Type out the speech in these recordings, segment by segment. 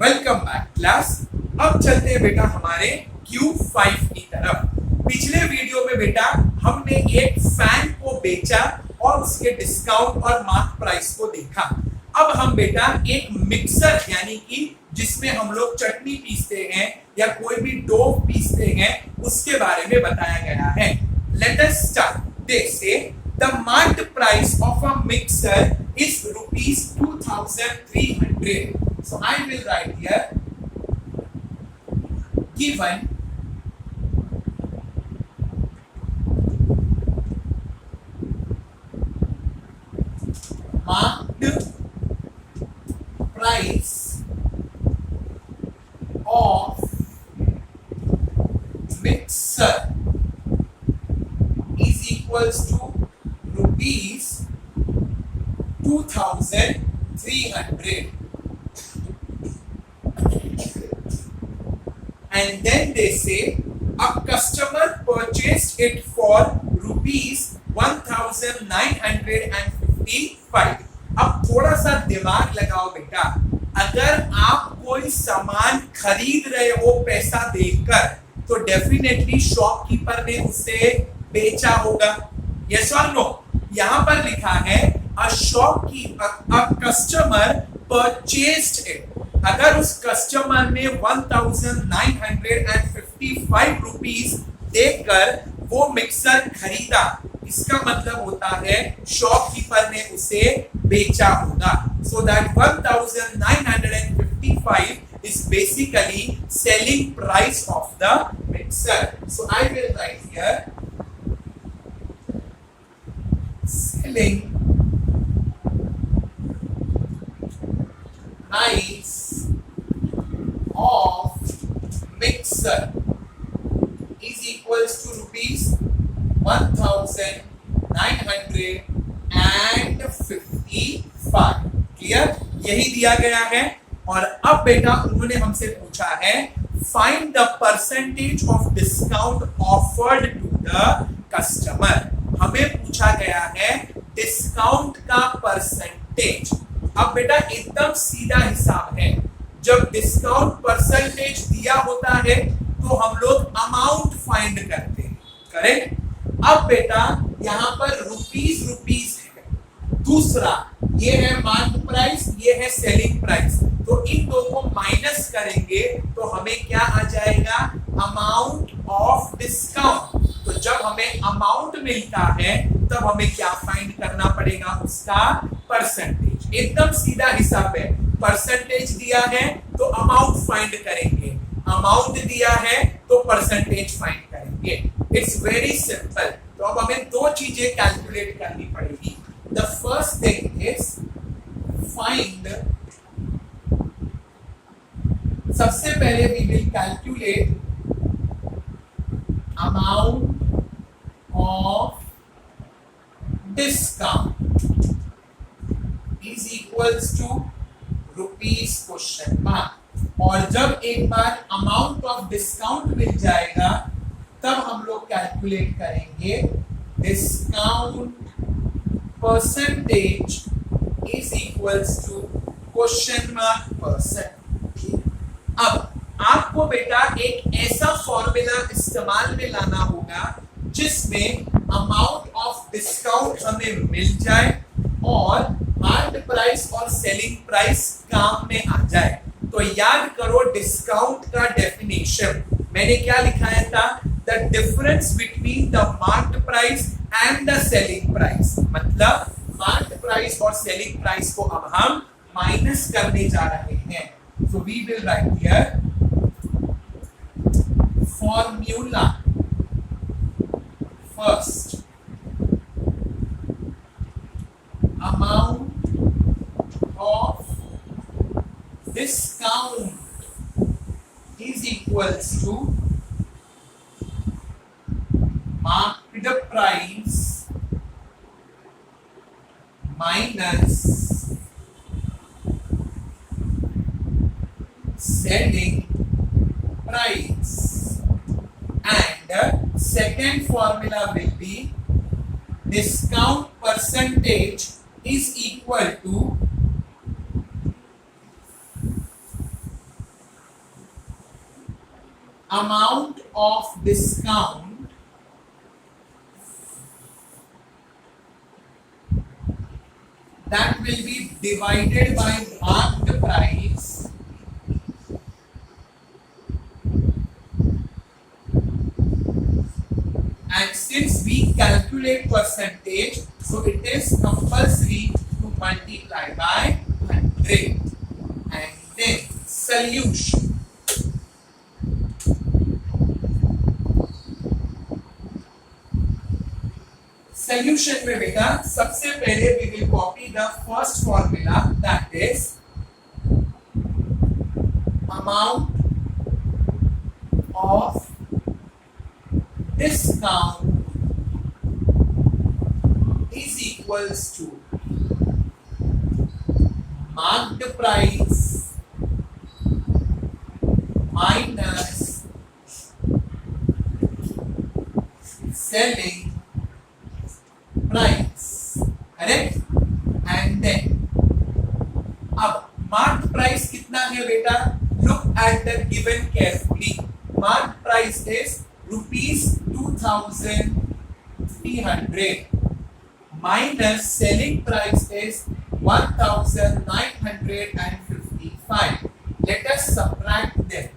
Welcome back class. अब चलते हैं बेटा हमारे Q5 की तरफ। पिछले वीडियो में बेटा हमने एक फैन को बेचा और उसके डिस्काउंट और मार्क प्राइस को देखा। अब हम बेटा एक मिक्सर यानी कि जिसमें हम लोग चटनी पीसते हैं या कोई भी डो पीसते हैं उसके बारे में बताया गया है। Let us start. दे से the marked price of a mixer is rupees 2300. So I will write here given marked price of mixer is equals to rupees 2300, and then they say a customer purchased it for rupees 1955. अब थोड़ा सा दिमाग लगाओ बेटा, अगर आप कोई सामान खरीद रहे हो पैसा देकर तो डेफिनेटली शॉपकीपर ने उसे बेचा होगा। यस और नो? यहां पर लिखा है अ कस्टमर परचेज्ड इट। अगर उस कस्टमर ने 1955 रुपीस देकर वो मिक्सर खरीदा, इसका मतलब होता है शॉपकीपर ने उसे बेचा होगा। So that 1955 is basically selling price of the mixer. So I will write here selling price of mixer is equals to rupees 1955. Clear? यही दिया गया है। और अब बेटा उन्होंने हमसे पूछा है find the percentage of discount offered to the customer. हमें पूछा गया है डिस्काउंट का परसेंटेज। अब बेटा एकदम सीधा हिसाब है, जब डिस्काउंट परसेंटेज दिया होता है तो हम लोग अमाउंट फाइंड करते हैं, करेक्ट? अब बेटा यहां पर रुपीस है, दूसरा ये है मार्क प्राइस, ये है सेलिंग प्राइस, तो इन दो को माइनस करेंगे तो हमें क्या आ जाएगा? Amount of discount. तो जब हमें अमाउंट मिलता है तब हमें क्या फाइंड करना पड़ेगा? उसका परसेंटेज। एकदम सीधा हिसाब है, परसेंटेज दिया है तो अमाउंट फाइंड करेंगे, अमाउंट दिया है तो परसेंटेज फाइंड करेंगे। It's very simple. तो अब हमें दो चीजें कैलकुलेट करनी पड़ेगी। The first thing is find, सबसे पहले we will calculate amount of discount is equals to rupees question mark. और जब एक बार अमाउंट ऑफ डिस्काउंट मिल जाएगा तब हम लोग कैलकुलेट करेंगे discount percentage is equals to question mark percent. अब आपको बेटा एक ऐसा फॉर्मूला इस्तेमाल में लाना होगा जिसमें अमाउंट ऑफ डिस्काउंट हमें मिल जाए और मार्केट प्राइस और सेलिंग प्राइस काम में आ जाए। तो याद करो डिस्काउंट का डेफिनेशन मैंने क्या लिखाया था? The difference between the market price and the selling price. मतलब मार्केट प्राइस और सेलिंग प्राइस को अब हम माइनस करने जा रहे हैं। So we will write here formula first amount of discount is equals to market price minus selling price, and second formula will be discount percentage is equal to amount of discount that will be divided by marked price and since we calculate percentage, so it is compulsory to multiply by 100. And then solution. Solution में बेटा सबसे पहले we will copy the first formula, that is amount of discount is equals to marked price minus selling price, correct? And then अब marked price कितना है बेटा? Look at the given carefully. Marked price is rupees 2,300 minus selling price is 1,955. Let us subtract them.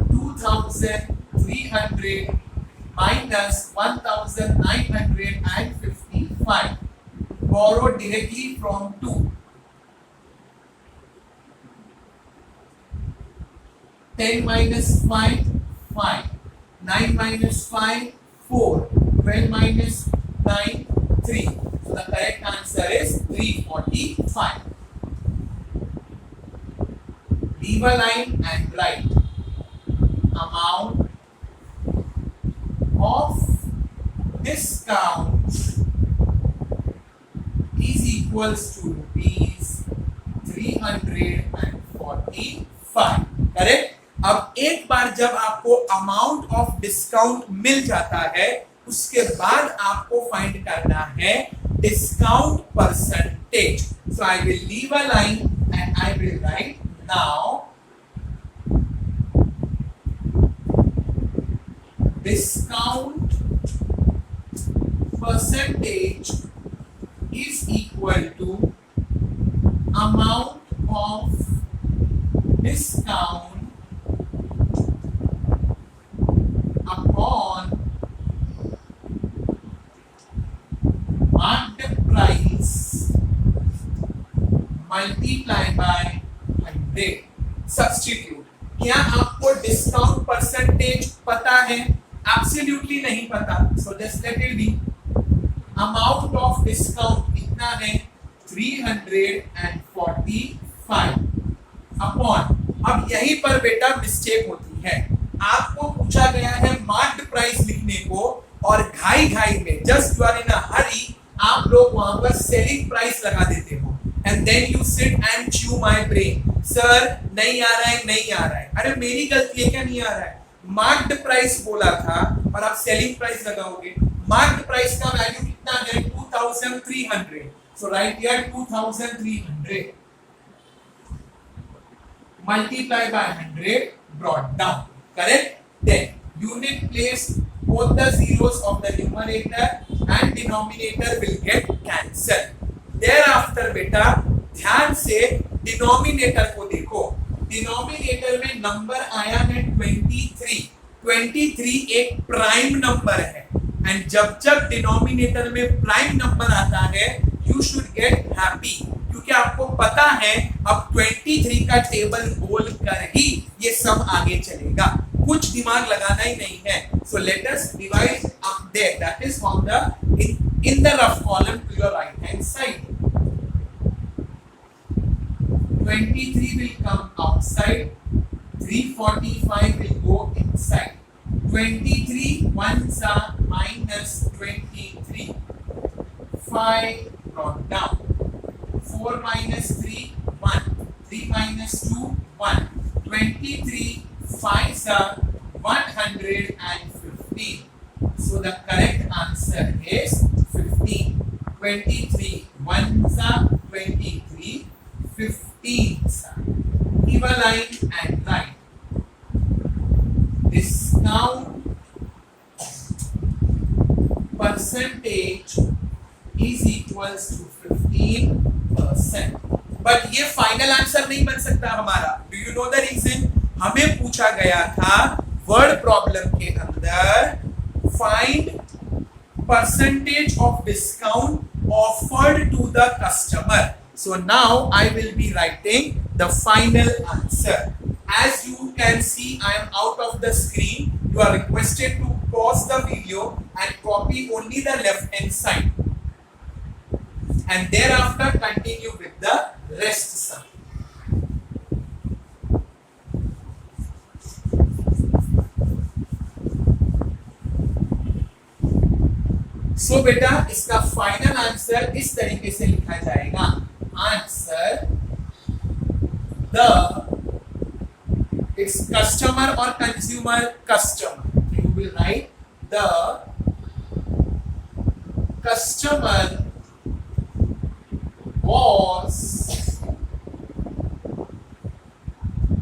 2,300 minus 1,955. Borrow directly from 2. 10 minus 5, 5. 9 minus 5, 4. 12 minus 9, 3. So the correct answer is 345. Leave a line and write amount of discount is equals to rupees 345. Correct? अब एक बार जब आपको amount of discount मिल जाता है उसके बाद आपको find करना है discount percentage. So I will leave a line and I will write now discount percentage is equal to amount of discount upon marked price multiplied by 100. Substitute. क्या आपको discount percentage पता है? एब्सोल्युटली नहीं पता. So just let it be amount of discount कितना है? 345 upon. अब यहीं पर बेटा मिस्टेक होती है. आपको पूछा गया है मार्क्ड प्राइस लिखने को और घाई घाई में just you are in a hurry आप लोग वहां पर सेलिंग प्राइस लगा देते हो and then you sit and chew my brain. Sir नहीं आ रहा है, नहीं आ रहा है. अरे मेरी गलती है क्या नहीं आ रहा है? मार्क्ड प्राइस बोला था और आप सेलिंग प्राइस लगाओगे. मार्क्ड प्राइस का वैल्यू कितना है? 2300. सो right here 2300 multiply by 100 brought down. Correct? Then unit place both the zeros of the numerator and denominator will get cancelled. Thereafter बेटा ध्यान से डिनोमिनेटर को देखो. डिनोमिनेटर में नंबर आया है 23. 23 एक प्राइम नंबर है एंड जब जब डिनोमिनेटर में प्राइम नंबर आता है यू शुड गेट हैप्पी क्योंकि आपको पता है अब 23 का टेबल बोल कर ही ये सब आगे चलेगा. कुछ दिमाग लगाना ही नहीं है. So let us divide up there that is on the in the rough column to your right hand side. 23 will come outside, 345 will go inside. 23 ones are minus 23. 5 brought down. 4 minus 3 1. 3 minus 2 1. 23 5s are 115. So the correct answer is 15. 23 ones are 23. 15s are. Give a line and write. This 15%। But ये final answer नहीं बन सकता हमारा। Do you know the reason? हमें पूछा गया था word problem के अंदर find percentage of discount offered to the customer. So now I will be writing the final answer. As you can see, I am out of the screen. You are requested to pause the video and copy only the left hand side, and thereafter continue with the rest sum. सो बेटा इसका final answer इस तरीके से लिखा जाएगा। Answer its customer और consumer customer. You will write the customer was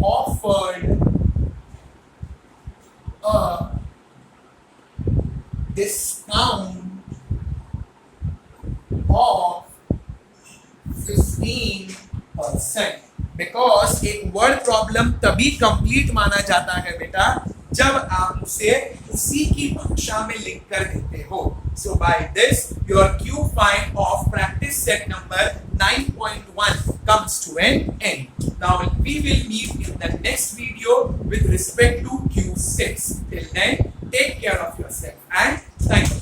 offered a discount of 15%। Because एक word problem तभी कंप्लीट माना जाता है बेटा जब आप उसे उसी की भाषा में लिख कर देते हो। So by this your Q find of practice set number 9.1 comes to an end. Now we will meet in the next video with respect to Q6. Till then, take care of yourself and thank you.